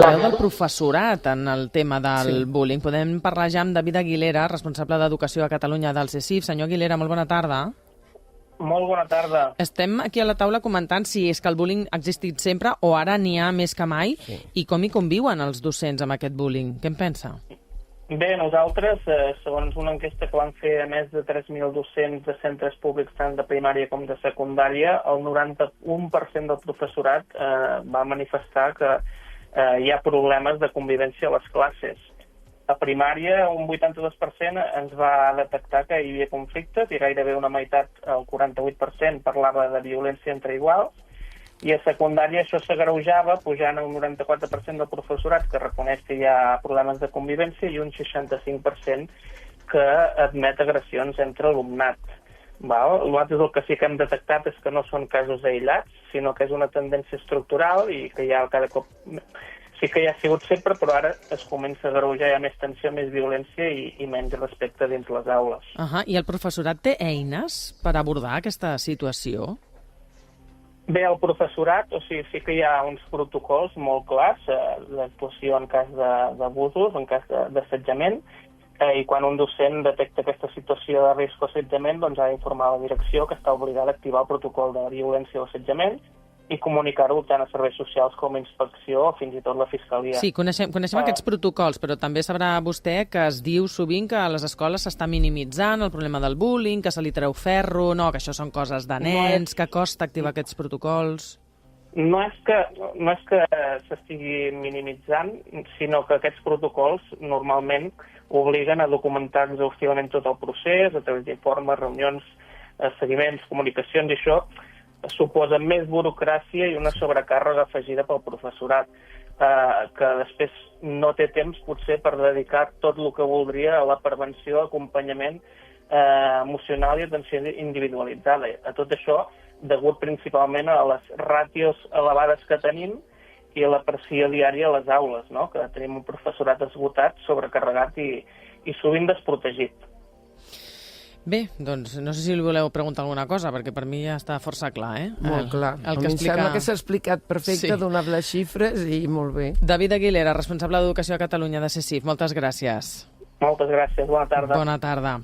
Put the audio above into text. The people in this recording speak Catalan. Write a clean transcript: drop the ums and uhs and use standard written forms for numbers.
La veu del professorat en el tema del bullying. Podem parlar ja amb David Aguilera, responsable d'Educació a Catalunya del CECIF. Senyor Aguilera, molt bona tarda. Molt bona tarda. Estem aquí a la taula comentant si és que el bullying ha existit sempre o ara n'hi ha més que mai i com hi conviuen els docents amb aquest bullying. Què en pensa? Bé, nosaltres, segons una enquesta que vam fer a més de 3.000 docents de centres públics tant de primària com de secundària, el 91% del professorat va manifestar que hi ha problemes de convivència a les classes. A primària, un 82% ens va detectar que hi havia conflictes i gairebé una meitat, el 48%, parlava de violència entre iguals. I a secundària això s'agreujava pujant a un 94% del professorat que reconeix que hi ha problemes de convivència i un 65% que admet agressions entre alumnat. Nosaltres el que sí que hem detectat és que no són casos aïllats, sinó que és una tendència estructural i que ja cada cop sí que hi ha sigut sempre, però ara es comença a agreujar, hi ha més tensió, més violència i menys respecte dins les aules. I el professorat té eines per abordar aquesta situació? Bé, el professorat, sí que hi ha uns protocols molt clars d'actuació en cas d'abusos, en cas d'assetjament, i quan un docent detecta aquesta situació de risc o assetjament, doncs ha d'informar la direcció que està obligada a activar el protocol de violència o assetjament i comunicar-ho tant a serveis socials com a inspecció o fins i tot la fiscalia. Sí, coneixem aquests protocols, però també sabrà vostè que es diu sovint que a les escoles s'està minimitzant el problema del bullying, que se li treu ferro, que això són coses de nens, que costa activar aquests protocols. No és que s'estigui minimitzant, sinó que aquests protocols normalment obliguen a documentar exhaustivament tot el procés, a través d'informes, reunions, seguiments, comunicacions, i això suposa més burocràcia i una sobrecàrrega afegida pel professorat, que després no té temps potser per dedicar tot el que voldria a la prevenció, acompanyament emocional i atenció individualitzada. A tot això, degut principalment a les ràtios elevades que tenim i a la pressió diària a les aules, que tenim un professorat esgotat, sobrecarregat i sovint desprotegit. Bé, doncs no sé si li voleu preguntar alguna cosa, perquè per mi ja està força clar, Molt clar. A mi em sembla que s'ha explicat perfecte, ha donat les xifres i molt bé. David Aguilera, responsable d'Educació a Catalunya de CECIF, moltes gràcies. Moltes gràcies, bona tarda. Bona tarda.